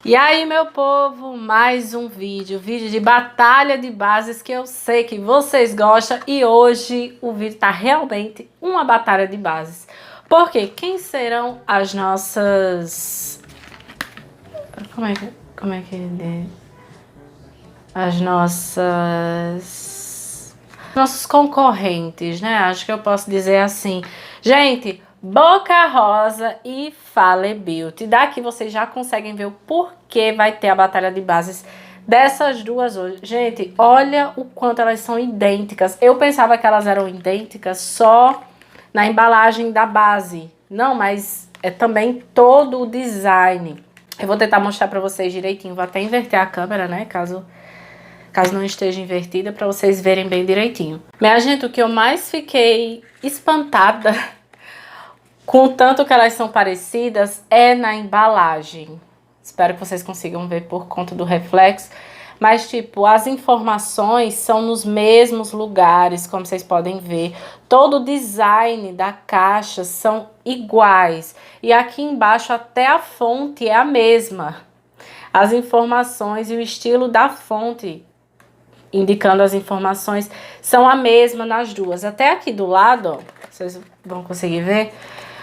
E aí, meu povo, mais um vídeo de batalha de bases que eu sei que vocês gostam. E hoje o vídeo tá realmente uma batalha de bases. Porque quem serão as nossas... Como é que é? As nossas... Nossos concorrentes, né? Acho que eu posso dizer assim. Gente... Boca Rosa e Fale Beauty. Daqui vocês já conseguem ver o porquê vai ter a batalha de bases dessas duas hoje. Gente, olha o quanto elas são idênticas. Eu pensava que elas eram idênticas só na embalagem da base. Não, mas é também todo o design. Eu vou tentar mostrar pra vocês direitinho. Vou até inverter a câmera, né? Caso não esteja invertida, pra vocês verem bem direitinho. Minha gente, o que eu mais fiquei espantada... com o tanto que elas são parecidas, é na embalagem. Espero que vocês consigam ver por conta do reflexo. Mas, tipo, as informações são nos mesmos lugares, como vocês podem ver. Todo o design da caixa são iguais. E aqui embaixo até a fonte é a mesma. As informações e o estilo da fonte, indicando as informações, são a mesma nas duas. Até aqui do lado, ó, vocês vão conseguir ver...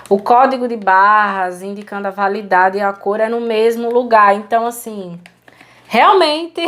O código de barras indicando a validade e a cor é no mesmo lugar. Então, assim, realmente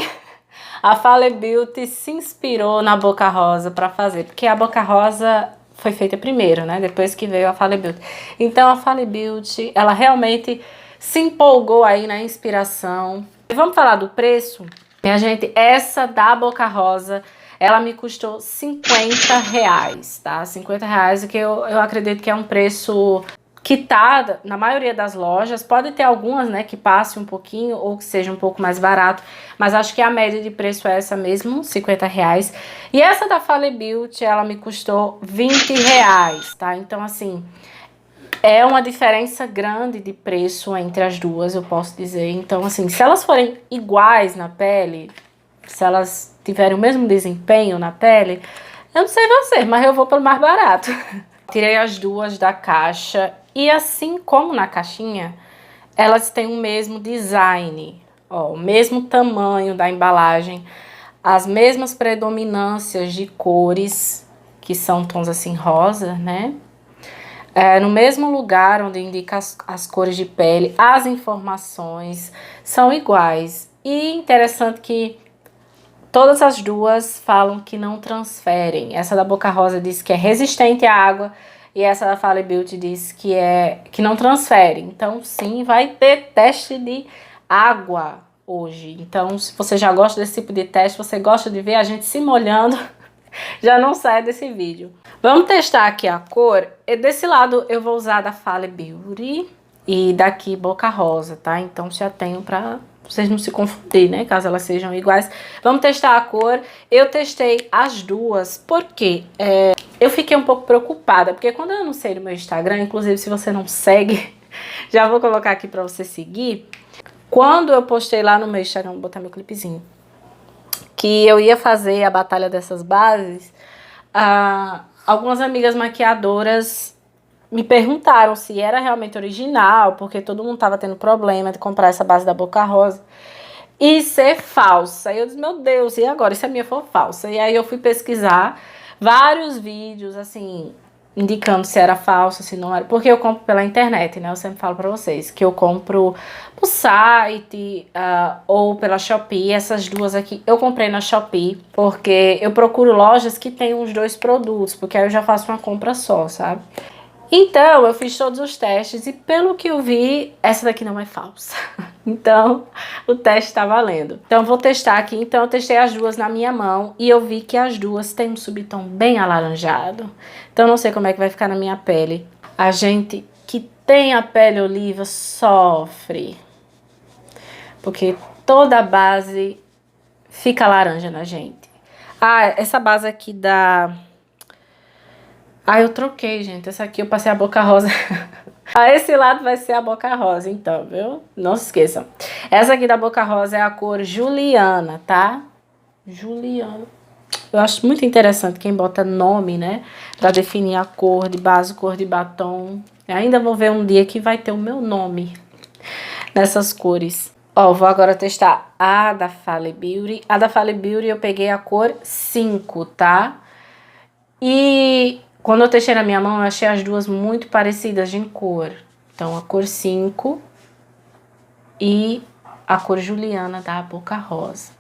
a Fale Beauty se inspirou na Boca Rosa para fazer. Porque a Boca Rosa foi feita primeiro, né? Depois que veio a Fale Beauty. Então, a Fale Beauty, ela realmente se empolgou aí na inspiração. Vamos falar do preço? Minha gente, essa da Boca Rosa... ela me custou 50 reais, tá? 50 reais, que eu acredito que é um preço que tá na maioria das lojas. Pode ter algumas, né, que passe um pouquinho ou que seja um pouco mais barato. Mas acho que a média de preço é essa mesmo, 50 reais. E essa da Fale Beauty, ela me custou 20 reais, tá? Então, assim, é uma diferença grande de preço entre as duas, eu posso dizer. Então, assim, se elas forem iguais na pele... se elas tiverem o mesmo desempenho na pele, eu não sei você, mas eu vou pelo mais barato. Tirei as duas da caixa e assim como na caixinha, elas têm o mesmo design, ó, o mesmo tamanho da embalagem, as mesmas predominâncias de cores, que são tons assim rosa, né? No mesmo lugar onde indica as cores de pele, as informações são iguais. E interessante que todas as duas falam que não transferem. Essa da Boca Rosa diz que é resistente à água e essa da Fale Beauty diz que não transfere. Então, sim, vai ter teste de água hoje. Então, se você já gosta desse tipo de teste, você gosta de ver a gente se molhando, já não sai desse vídeo. Vamos testar aqui a cor. E desse lado eu vou usar da Fale Beauty e daqui Boca Rosa, tá? Então, já tenho pra... vocês não se confundirem, né? Caso elas sejam iguais. Vamos testar a cor. Eu testei as duas, porque eu fiquei um pouco preocupada. Porque quando eu anunciei no meu Instagram, inclusive se você não segue, já vou colocar aqui pra você seguir. Quando eu postei lá no meu Instagram, vou botar meu clipezinho, que eu ia fazer a batalha dessas bases, algumas amigas maquiadoras me perguntaram se era realmente original, porque todo mundo tava tendo problema de comprar essa base da Boca Rosa e ser falsa. E eu disse, meu Deus, e agora? E se a minha for falsa? E aí eu fui pesquisar vários vídeos, assim, indicando se era falsa, se não era. Porque eu compro pela internet, né? Eu sempre falo pra vocês que eu compro no site ou pela Shopee. Essas duas aqui eu comprei na Shopee, porque eu procuro lojas que tenham os dois produtos, porque aí eu já faço uma compra só, sabe? Então, eu fiz todos os testes e pelo que eu vi, essa daqui não é falsa. Então, o teste tá valendo. Então, vou testar aqui. Então, eu testei as duas na minha mão e eu vi que as duas têm um subtom bem alaranjado. Então, não sei como é que vai ficar na minha pele. A gente que tem a pele oliva sofre, porque toda a base fica laranja na gente. Essa base aqui da... eu troquei, gente. Essa aqui eu passei a Boca Rosa. Esse lado vai ser a Boca Rosa, então, viu? Não se esqueçam. Essa aqui da Boca Rosa é a cor Juliana, tá? Juliana. Eu acho muito interessante quem bota nome, né? Pra definir a cor de base, cor de batom. Eu ainda vou ver um dia que vai ter o meu nome nessas cores. Ó, vou agora testar a da Fale Beauty. A da Fale Beauty eu peguei a cor 5, tá? E quando eu testei na minha mão, eu achei as duas muito parecidas em cor. Então, a cor 5 e a cor Juliana da Boca Rosa.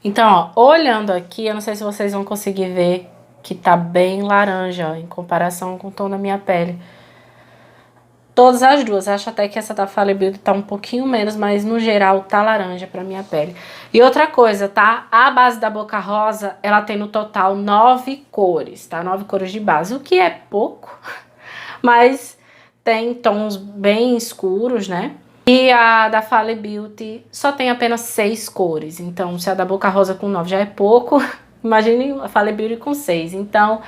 Então, ó, olhando aqui, eu não sei se vocês vão conseguir ver que tá bem laranja, ó, em comparação com o tom da minha pele. Todas as duas, acho até que essa da Fale Beauty tá um pouquinho menos, mas no geral tá laranja pra minha pele. E outra coisa, tá? A base da Boca Rosa, ela tem no total 9 cores, tá? 9 cores de base, o que é pouco, mas tem tons bem escuros, né? E a da Fale Beauty só tem apenas 6 cores, então se a da Boca Rosa com 9 já é pouco, imagine a Fale Beauty com 6. Então,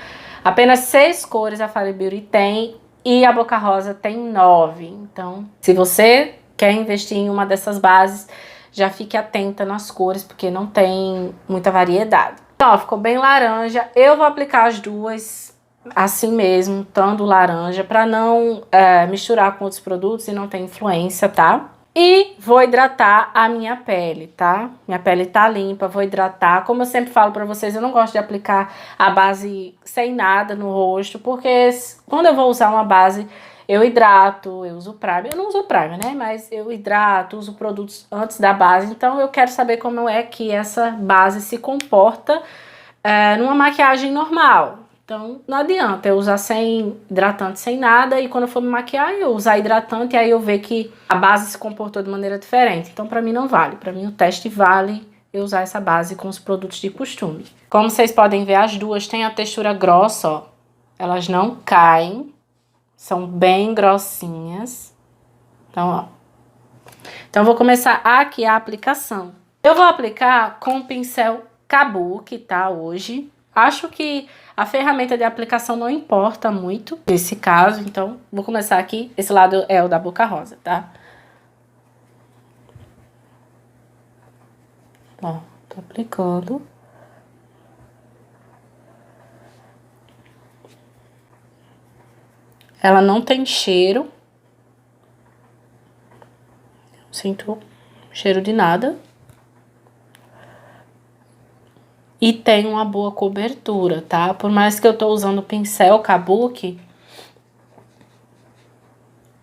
apenas 6 cores a Fale Beauty tem e a Boca Rosa tem 9. Então, se você quer investir em uma dessas bases, já fique atenta nas cores, porque não tem muita variedade. Então, ó, ficou bem laranja. Eu vou aplicar as duas assim mesmo, tanto laranja, para não misturar com outros produtos e não ter influência, tá? E vou hidratar a minha pele, tá? Minha pele tá limpa, vou hidratar. Como eu sempre falo pra vocês, eu não gosto de aplicar a base sem nada no rosto, porque quando eu vou usar uma base, eu hidrato, eu uso primer. Eu não uso primer, né? Mas eu hidrato, uso produtos antes da base. Então, eu quero saber como é que essa base se comporta numa maquiagem normal. Então, não adianta eu usar sem hidratante, sem nada, e quando eu for me maquiar, eu usar hidratante, e aí eu ver que a base se comportou de maneira diferente. Então, pra mim não vale. Pra mim o teste vale eu usar essa base com os produtos de costume. Como vocês podem ver, as duas têm a textura grossa, ó. Elas não caem, são bem grossinhas. Então, ó. Então, eu vou começar aqui a aplicação. Eu vou aplicar com o pincel Kabuki, tá, hoje. Acho que a ferramenta de aplicação não importa muito nesse caso, então vou começar aqui. Esse lado é o da Boca Rosa, tá? Ó, tô aplicando. Ela não tem cheiro. Não sinto cheiro de nada. E tem uma boa cobertura, tá? Por mais que eu tô usando o pincel Kabuki,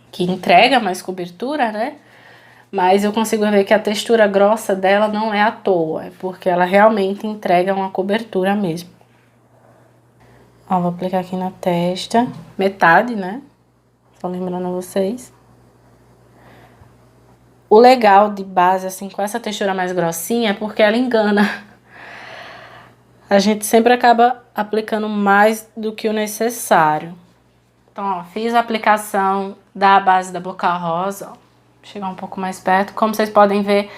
que entrega mais cobertura, né? Mas eu consigo ver que a textura grossa dela não é à toa, é porque ela realmente entrega uma cobertura mesmo. Ó, vou aplicar aqui na testa, metade, né? Só lembrando a vocês. O legal de base, assim, com essa textura mais grossinha, é porque ela engana. A gente sempre acaba aplicando mais do que o necessário. Então, ó, fiz a aplicação da base da Boca Rosa, ó. Vou chegar um pouco mais perto. Como vocês podem ver,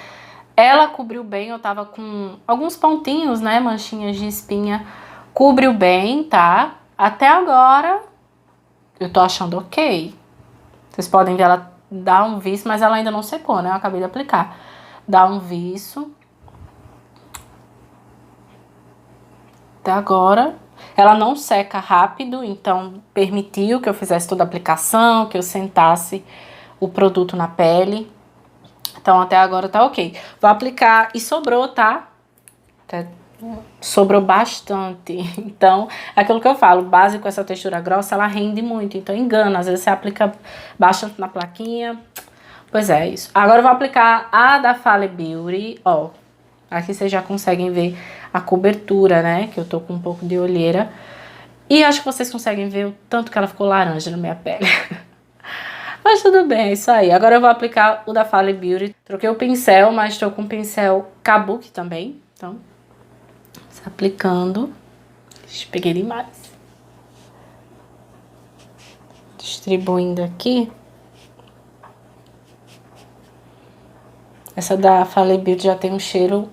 ela cobriu bem. Eu tava com alguns pontinhos, né, manchinhas de espinha. Cobriu bem, tá? Até agora, eu tô achando ok. Vocês podem ver, ela dá um viço, mas ela ainda não secou, né? Eu acabei de aplicar. Dá um viço. Até agora, ela não seca rápido, então permitiu que eu fizesse toda a aplicação, que eu sentasse o produto na pele. Então, até agora tá ok. Vou aplicar e sobrou, tá? Sobrou bastante. Então, aquilo que eu falo, base com essa textura grossa, ela rende muito. Então, engana. Às vezes você aplica bastante na plaquinha. Pois é, isso. Agora eu vou aplicar a da Fale Beauty, ó. Aqui vocês já conseguem ver a cobertura, né? Que eu tô com um pouco de olheira. E acho que vocês conseguem ver o tanto que ela ficou laranja na minha pele. Mas tudo bem, é isso aí. Agora eu vou aplicar o da Fale Beauty. Troquei o pincel, mas estou com o pincel Kabuki também. Então, aplicando. Peguei demais. Distribuindo aqui. Essa da Fale Beauty já tem um cheiro...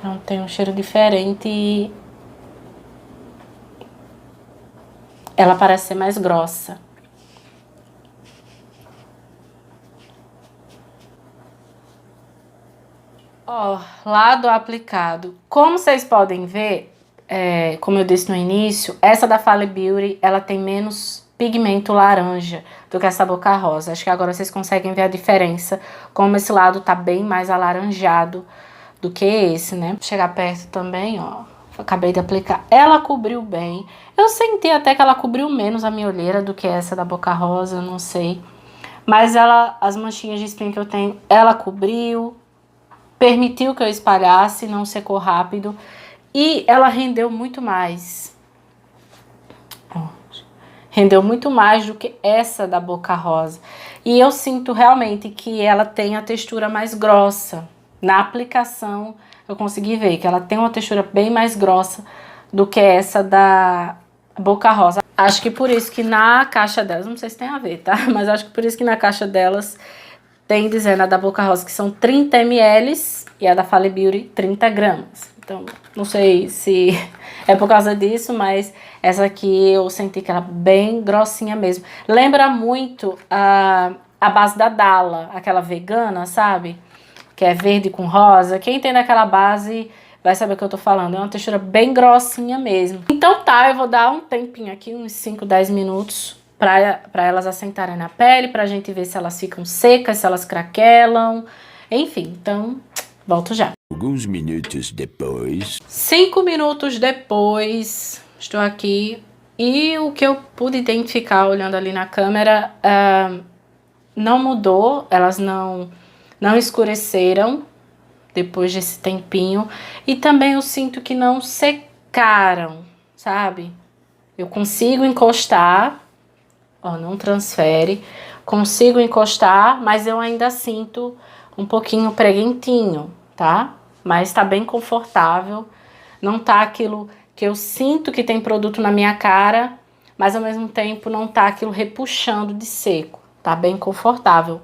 Não, tem um cheiro diferente e ela parece ser mais grossa. Ó, lado aplicado. Como vocês podem ver, como eu disse no início, essa da Fale Beauty, ela tem menos pigmento laranja do que essa Boca Rosa. Acho que agora vocês conseguem ver a diferença, como esse lado tá bem mais alaranjado do que esse, né? Vou chegar perto também, ó. Acabei de aplicar. Ela cobriu bem. Eu senti até que ela cobriu menos a minha olheira do que essa da Boca Rosa, não sei. Mas ela, as manchinhas de espinha que eu tenho, ela cobriu, permitiu que eu espalhasse, não secou rápido. E ela rendeu muito mais. Rendeu muito mais do que essa da Boca Rosa. E eu sinto realmente que ela tem a textura mais grossa. Na aplicação eu consegui ver que ela tem uma textura bem mais grossa do que essa da Boca Rosa. Acho que por isso que na caixa delas, não sei se tem a ver, tá? Mas acho que por isso que na caixa delas tem dizendo a da Boca Rosa que são 30 ml e a da Fale Beauty 30 gramas. Então, não sei se é por causa disso, mas essa aqui eu senti que ela é bem grossinha mesmo. Lembra muito a base da Dalla, aquela vegana, sabe? Que é verde com rosa. Quem tem daquela base vai saber o que eu tô falando. É uma textura bem grossinha mesmo. Então tá, eu vou dar um tempinho aqui, uns 5, 10 minutos, pra elas assentarem na pele, pra gente ver se elas ficam secas, se elas craquelam. Enfim, então volto já. Alguns minutos depois. 5 minutos depois, estou aqui. E o que eu pude identificar olhando ali na câmera, não mudou, elas não escureceram depois desse tempinho. E também eu sinto que não secaram, sabe? Eu consigo encostar, ó, não transfere. Consigo encostar, mas eu ainda sinto um pouquinho preguentinho, tá? Mas tá bem confortável. Não tá aquilo que eu sinto que tem produto na minha cara, mas ao mesmo tempo não tá aquilo repuxando de seco. Tá bem confortável.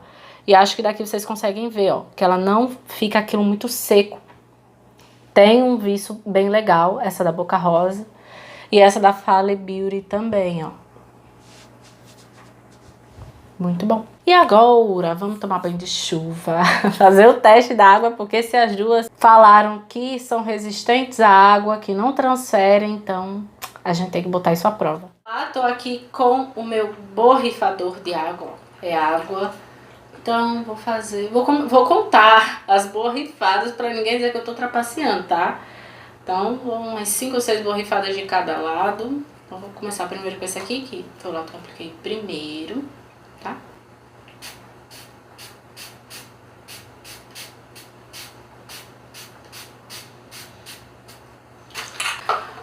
E acho que daqui vocês conseguem ver, ó, que ela não fica aquilo muito seco. Tem um viço bem legal, essa da Boca Rosa. E essa da Fale Beauty também, ó. Muito bom. E agora, vamos tomar banho de chuva, fazer o teste da água, porque se as duas falaram que são resistentes à água, que não transferem, então a gente tem que botar isso à prova. Tô aqui com o meu borrifador de água, é água. Então, vou contar as borrifadas para ninguém dizer que eu tô trapaceando, tá? Então, umas 5 ou 6 borrifadas de cada lado. Então, vou começar primeiro com esse aqui, que foi o lado que eu apliquei primeiro, tá?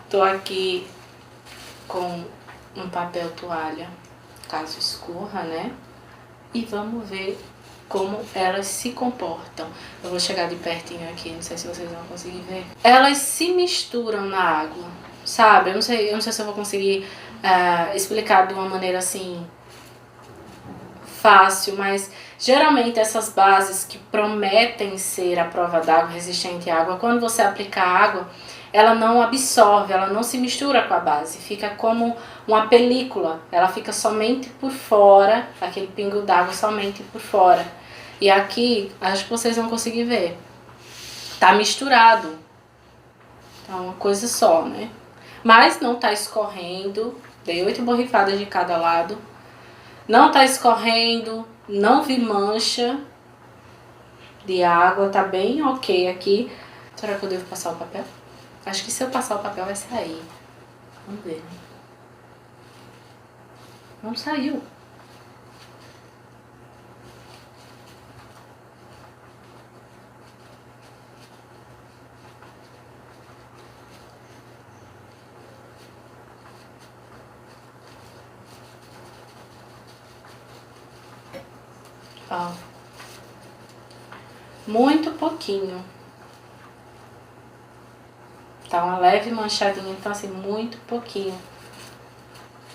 Tô aqui com um papel toalha, caso escorra, né? E vamos ver como elas se comportam. Eu vou chegar de pertinho aqui, não sei se vocês vão conseguir ver. Elas se misturam na água, sabe? Eu não sei se eu vou conseguir explicar de uma maneira assim fácil, mas geralmente essas bases que prometem ser a prova d'água, resistente à água, quando você aplicar água, ela não absorve, ela não se mistura com a base, fica como uma película, ela fica somente por fora, aquele pingo d'água somente por fora. E aqui, acho que vocês vão conseguir ver, tá misturado, tá uma coisa só, né? Mas não tá escorrendo, dei 8 borrifadas de cada lado, não tá escorrendo, não vi mancha de água, tá bem ok aqui. Será que eu devo passar o papel? Acho que se eu passar o papel vai sair. Vamos ver. Não saiu. Ó. Muito pouquinho. Tá uma leve manchadinha, então assim, muito pouquinho.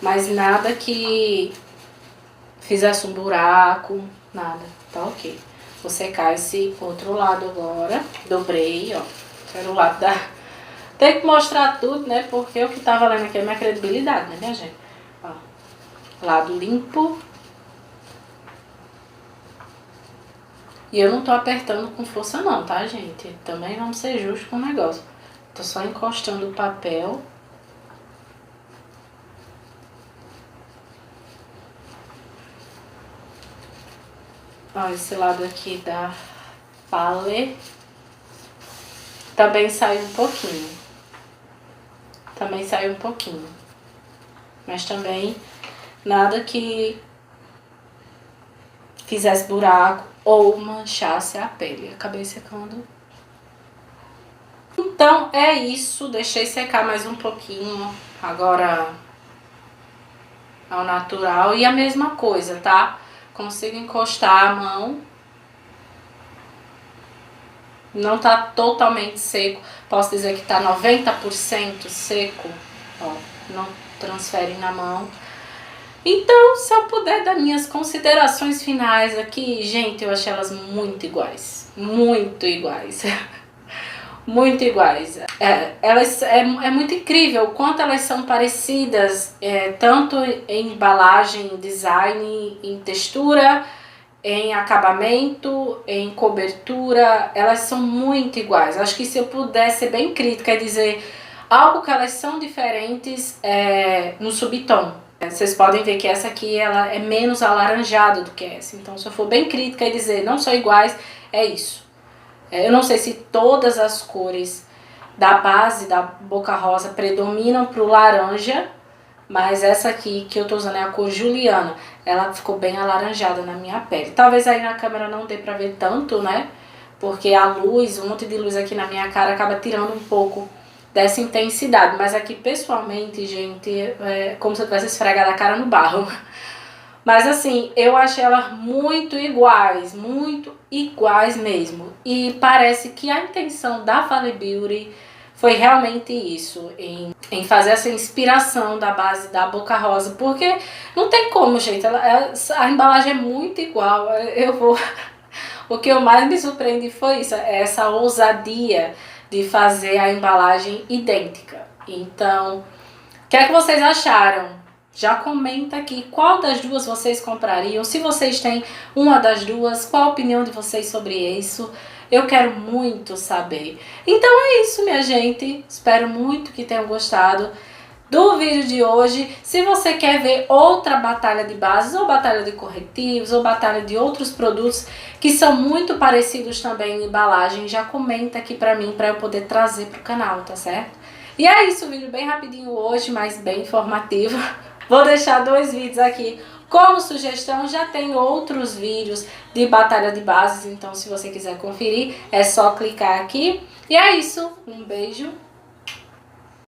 Mas nada que fizesse um buraco, nada, tá ok. Vou secar esse outro lado agora, dobrei, ó. Era o lado da... Tem que mostrar tudo, né, porque o que tá valendo aqui é minha credibilidade, né, minha gente? Ó, lado limpo. E eu não tô apertando com força não, tá, gente? Também vamos ser justos com o negócio. Tô só encostando o papel. Ó, esse lado aqui da Fale também saiu um pouquinho. Mas também nada que fizesse buraco ou manchasse a pele. Acabei secando. Então é isso. Deixei secar mais um pouquinho. Agora ao natural. E a mesma coisa, tá? Consigo encostar a mão. Não tá totalmente seco. Posso dizer que tá 90% seco. Ó, não transfere na mão. Então, se eu puder dar minhas considerações finais aqui, gente, eu achei elas muito iguais. Muito iguais. Muito iguais. É muito incrível o quanto elas são parecidas, tanto em embalagem, em design, em textura, em acabamento, em cobertura. Elas são muito iguais. Acho que se eu puder ser bem crítica e dizer algo que elas são diferentes no subtom. Vocês podem ver que essa aqui ela é menos alaranjada do que essa. Então, se eu for bem crítica e dizer não são iguais, é isso. Eu não sei se todas as cores da base da Boca Rosa predominam pro laranja, mas essa aqui que eu tô usando é a cor Juliana. Ela ficou bem alaranjada na minha pele. Talvez aí na câmera não dê pra ver tanto, né? Porque a luz, um monte de luz aqui na minha cara acaba tirando um pouco dessa intensidade. Mas aqui pessoalmente, gente, é como se eu tivesse esfregado a cara no barro. Mas assim, eu achei elas muito iguais mesmo. E parece que a intenção da Fale Beauty foi realmente isso, em fazer essa inspiração da base da Boca Rosa. Porque não tem como, gente, a embalagem é muito igual. O que eu mais me surpreendi foi isso, essa ousadia de fazer a embalagem idêntica. Então, o que é que vocês acharam? Já comenta aqui qual das duas vocês comprariam. Se vocês têm uma das duas, qual a opinião de vocês sobre isso? Eu quero muito saber. Então é isso, minha gente. Espero muito que tenham gostado do vídeo de hoje. Se você quer ver outra batalha de bases, ou batalha de corretivos, ou batalha de outros produtos que são muito parecidos também em embalagem, já comenta aqui pra mim, pra eu poder trazer pro canal, tá certo? E é isso, vídeo bem rapidinho hoje, mas bem informativo. Vou deixar 2 vídeos aqui como sugestão. Já tem outros vídeos de batalha de bases, então se você quiser conferir, é só clicar aqui. E é isso, um beijo.